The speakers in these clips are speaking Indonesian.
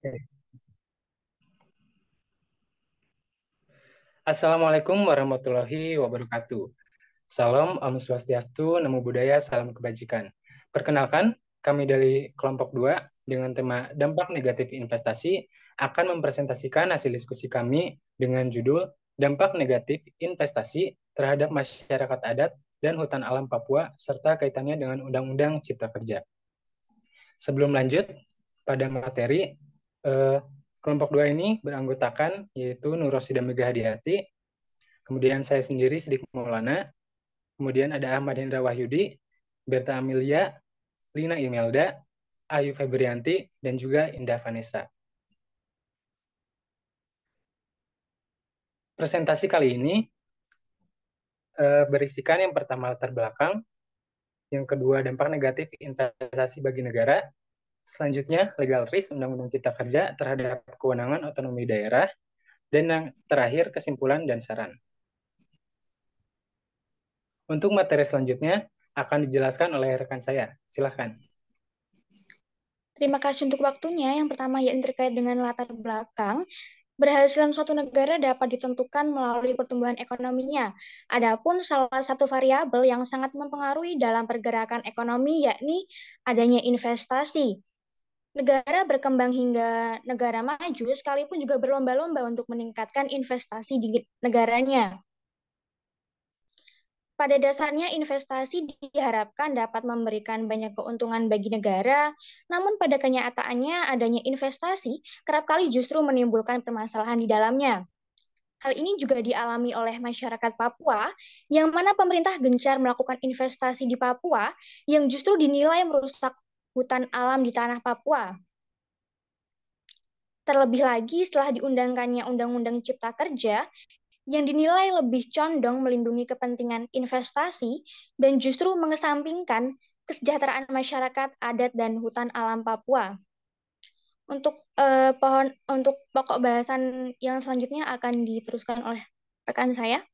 Oke. Assalamualaikum warahmatullahi wabarakatuh. Salam Om Swastiastu, Namo Buddhaya, Salam Kebajikan. Perkenalkan, kami dari kelompok 2 dengan tema Dampak Negatif Investasi akan mempresentasikan hasil diskusi kami dengan judul Dampak Negatif Investasi terhadap Masyarakat Adat dan Hutan Alam Papua serta kaitannya dengan Undang-Undang Cipta Kerja. Sebelum lanjut pada materi, eh, kelompok 2 ini beranggotakan yaitu Nur Roshida Megah Hadiati, kemudian saya sendiri Sidik Maulana, kemudian ada Ahmad Hendra Wahyudi, Berta Amelia, Lina Imelda, Ayu Febrianti, dan juga Indah Vanessa. Presentasi kali ini berisikan yang pertama latar belakang, yang kedua dampak negatif investasi bagi negara, selanjutnya legal risk Undang-Undang Cipta Kerja terhadap kewenangan otonomi daerah, dan yang terakhir kesimpulan dan saran. Untuk materi selanjutnya akan dijelaskan oleh rekan saya. Silahkan. Terima kasih untuk waktunya. Yang pertama yakni terkait dengan latar belakang. Berhasilan suatu negara dapat ditentukan melalui pertumbuhan ekonominya. Adapun salah satu variabel yang sangat mempengaruhi dalam pergerakan ekonomi yakni adanya investasi. Negara berkembang hingga negara maju sekalipun juga berlomba-lomba untuk meningkatkan investasi di negaranya. Pada dasarnya, investasi diharapkan dapat memberikan banyak keuntungan bagi negara, namun pada kenyataannya adanya investasi kerap kali justru menimbulkan permasalahan di dalamnya. Hal ini juga dialami oleh masyarakat Papua, yang mana pemerintah gencar melakukan investasi di Papua yang justru dinilai merusak hutan alam di tanah Papua. Terlebih lagi setelah diundangkannya Undang-Undang Cipta Kerja, yang dinilai lebih condong melindungi kepentingan investasi dan justru mengesampingkan kesejahteraan masyarakat adat dan hutan alam Papua. Untuk pokok bahasan yang selanjutnya akan diteruskan oleh rekan saya.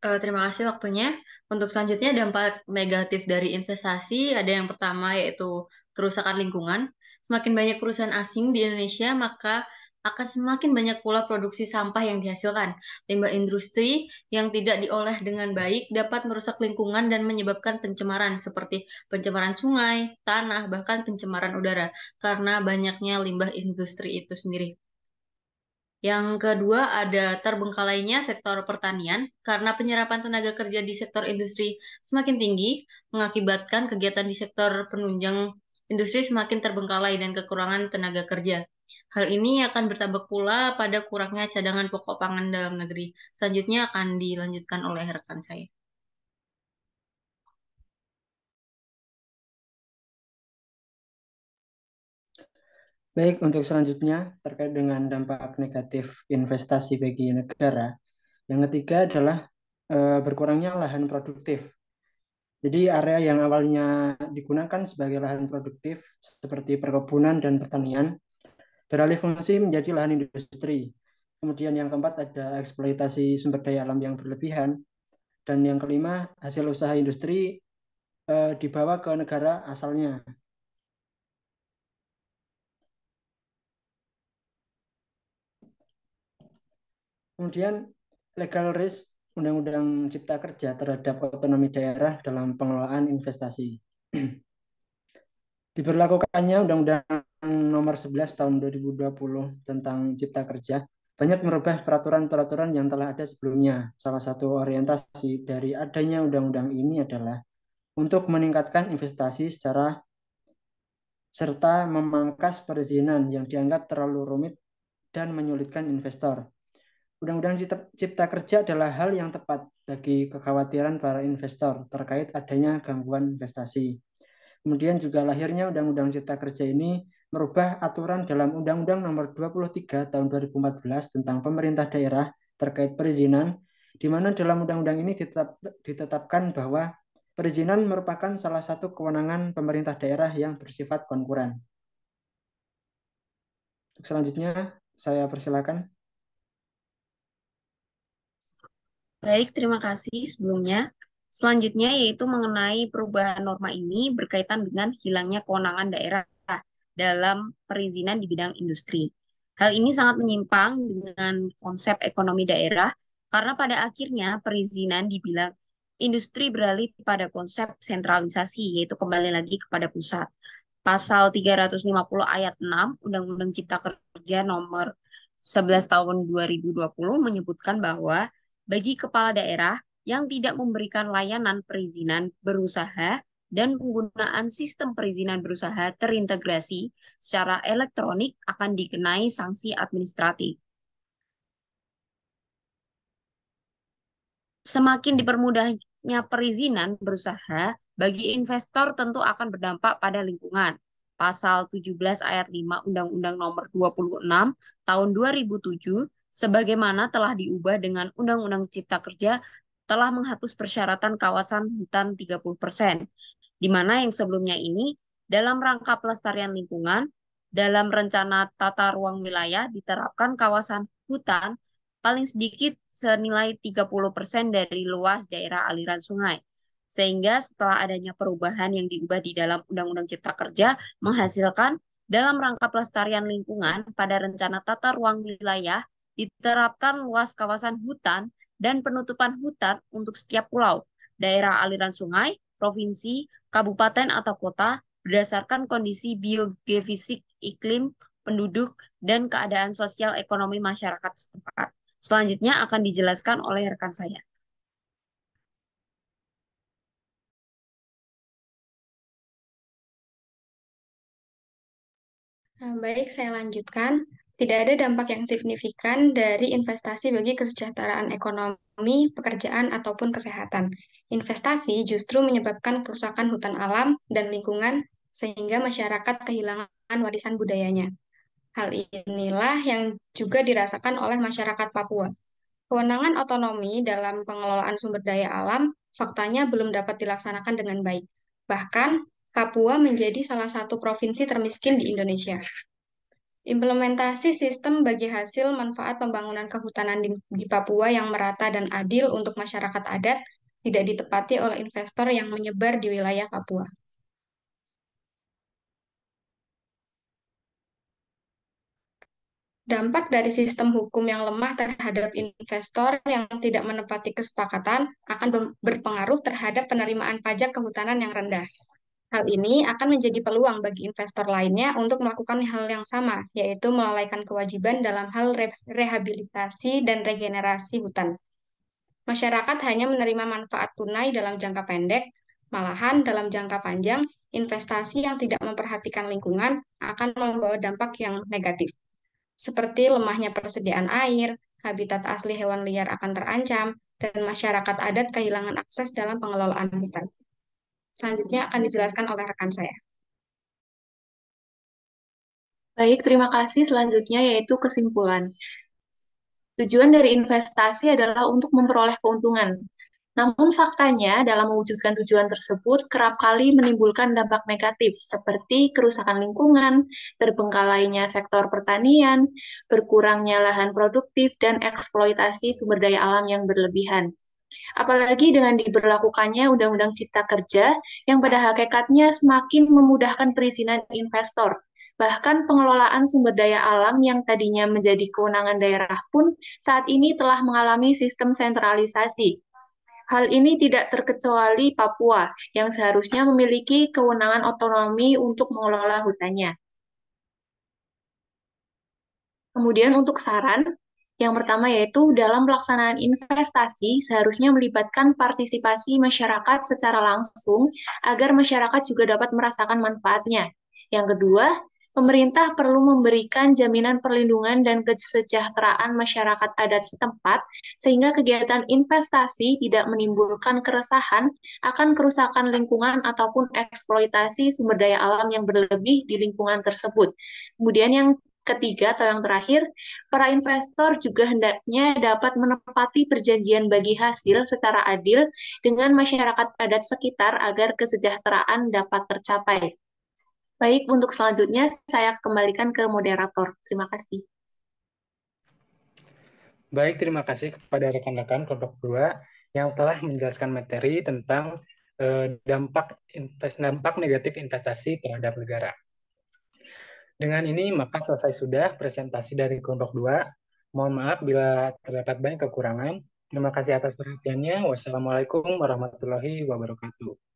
Terima kasih waktunya. Untuk selanjutnya dampak negatif dari investasi ada yang pertama yaitu kerusakan lingkungan. Semakin banyak perusahaan asing di Indonesia, maka akan semakin banyak pula produksi sampah yang dihasilkan. Limbah industri yang tidak diolah dengan baik dapat merusak lingkungan dan menyebabkan pencemaran seperti pencemaran sungai, tanah, bahkan pencemaran udara karena banyaknya limbah industri itu sendiri. Yang kedua ada terbengkalainya sektor pertanian karena penyerapan tenaga kerja di sektor industri semakin tinggi, mengakibatkan kegiatan di sektor penunjang industri semakin terbengkalai dan kekurangan tenaga kerja. Hal ini akan berdampak pula pada kurangnya cadangan pokok pangan dalam negeri. Selanjutnya akan dilanjutkan oleh rekan saya. Baik, untuk selanjutnya terkait dengan dampak negatif investasi bagi negara. Yang ketiga adalah berkurangnya lahan produktif. Jadi area yang awalnya digunakan sebagai lahan produktif seperti perkebunan dan pertanian beralih fungsi menjadi lahan industri. Kemudian yang keempat ada eksploitasi sumber daya alam yang berlebihan. Dan yang kelima, hasil usaha industri dibawa ke negara asalnya. Kemudian legal risk Undang-Undang Cipta Kerja terhadap otonomi daerah dalam pengelolaan investasi. Diberlakukannya Undang-Undang Nomor 11 Tahun 2020 tentang Cipta Kerja banyak merubah peraturan-peraturan yang telah ada sebelumnya. Salah satu orientasi dari adanya undang-undang ini adalah untuk meningkatkan investasi secara serta memangkas perizinan yang dianggap terlalu rumit dan menyulitkan investor. Undang-Undang Cipta Kerja adalah hal yang tepat bagi kekhawatiran para investor terkait adanya gangguan investasi. Kemudian juga lahirnya Undang-Undang Cipta Kerja ini merubah aturan dalam Undang-Undang Nomor 23 Tahun 2014 tentang pemerintah daerah terkait perizinan, di mana dalam undang-undang ini ditetapkan bahwa perizinan merupakan salah satu kewenangan pemerintah daerah yang bersifat konkuren. Untuk selanjutnya, saya persilakan. Baik, terima kasih sebelumnya. Selanjutnya yaitu mengenai perubahan norma ini berkaitan dengan hilangnya kewenangan daerah. dalam perizinan di bidang industri. Hal ini sangat menyimpang dengan konsep ekonomi daerah karena pada akhirnya perizinan di bidang industri beralih pada konsep sentralisasi, yaitu kembali lagi kepada pusat. Pasal 350 ayat 6 Undang-Undang Cipta Kerja nomor 11 tahun 2020 menyebutkan bahwa bagi kepala daerah yang tidak memberikan layanan perizinan berusaha dan penggunaan sistem perizinan berusaha terintegrasi secara elektronik akan dikenai sanksi administratif. Semakin dipermudahnya perizinan berusaha, bagi investor tentu akan berdampak pada lingkungan. Pasal 17 ayat 5 Undang-Undang Nomor 26 Tahun 2007 sebagaimana telah diubah dengan Undang-Undang Cipta Kerja telah menghapus persyaratan kawasan hutan 30%, di mana yang sebelumnya ini dalam rangka pelestarian lingkungan, dalam rencana tata ruang wilayah diterapkan kawasan hutan paling sedikit senilai 30% dari luas daerah aliran sungai. Sehingga setelah adanya perubahan yang diubah di dalam Undang-Undang Cipta Kerja menghasilkan dalam rangka pelestarian lingkungan pada rencana tata ruang wilayah diterapkan luas kawasan hutan dan penutupan hutan untuk setiap pulau, daerah aliran sungai, provinsi, kabupaten atau kota berdasarkan kondisi biogeofisik, iklim, penduduk, dan keadaan sosial ekonomi masyarakat setempat. Selanjutnya akan dijelaskan oleh rekan saya. Baik, saya lanjutkan. Tidak ada dampak yang signifikan dari investasi bagi kesejahteraan ekonomi, pekerjaan, ataupun kesehatan. Investasi justru menyebabkan kerusakan hutan alam dan lingkungan, sehingga masyarakat kehilangan warisan budayanya. Hal inilah yang juga dirasakan oleh masyarakat Papua. Kewenangan otonomi dalam pengelolaan sumber daya alam faktanya belum dapat dilaksanakan dengan baik. Bahkan, Papua menjadi salah satu provinsi termiskin di Indonesia. Implementasi sistem bagi hasil manfaat pembangunan kehutanan di Papua yang merata dan adil untuk masyarakat adat tidak ditepati oleh investor yang menyebar di wilayah Papua. Dampak dari sistem hukum yang lemah terhadap investor yang tidak menepati kesepakatan akan berpengaruh terhadap penerimaan pajak kehutanan yang rendah. Hal ini akan menjadi peluang bagi investor lainnya untuk melakukan hal yang sama, yaitu melalaikan kewajiban dalam hal rehabilitasi dan regenerasi hutan. Masyarakat hanya menerima manfaat tunai dalam jangka pendek, malahan dalam jangka panjang, investasi yang tidak memperhatikan lingkungan akan membawa dampak yang negatif, seperti lemahnya persediaan air, habitat asli hewan liar akan terancam, dan masyarakat adat kehilangan akses dalam pengelolaan hutan. Selanjutnya akan dijelaskan oleh rekan saya. Baik, terima kasih. Selanjutnya yaitu kesimpulan. Tujuan dari investasi adalah untuk memperoleh keuntungan. Namun faktanya dalam mewujudkan tujuan tersebut kerap kali menimbulkan dampak negatif seperti kerusakan lingkungan, terbengkalainya sektor pertanian, berkurangnya lahan produktif, dan eksploitasi sumber daya alam yang berlebihan. Apalagi dengan diberlakukannya Undang-Undang Cipta Kerja yang pada hakikatnya semakin memudahkan perizinan investor. Bahkan pengelolaan sumber daya alam yang tadinya menjadi kewenangan daerah pun saat ini telah mengalami sistem sentralisasi. Hal ini tidak terkecuali Papua yang seharusnya memiliki kewenangan otonomi untuk mengelola hutannya. Kemudian untuk saran, yang pertama yaitu dalam pelaksanaan investasi seharusnya melibatkan partisipasi masyarakat secara langsung agar masyarakat juga dapat merasakan manfaatnya. Yang kedua, pemerintah perlu memberikan jaminan perlindungan dan kesejahteraan masyarakat adat setempat sehingga kegiatan investasi tidak menimbulkan keresahan akan kerusakan lingkungan ataupun eksploitasi sumber daya alam yang berlebih di lingkungan tersebut. Kemudian yang ketiga atau yang terakhir, para investor juga hendaknya dapat menepati perjanjian bagi hasil secara adil dengan masyarakat adat sekitar agar kesejahteraan dapat tercapai. Baik, untuk selanjutnya saya kembalikan ke moderator. Terima kasih. Baik, terima kasih kepada rekan-rekan kelompok 2 yang telah menjelaskan materi tentang dampak negatif investasi terhadap negara. Dengan ini maka selesai sudah presentasi dari kelompok 2. Mohon maaf bila terdapat banyak kekurangan. Terima kasih atas perhatiannya. Wassalamualaikum warahmatullahi wabarakatuh.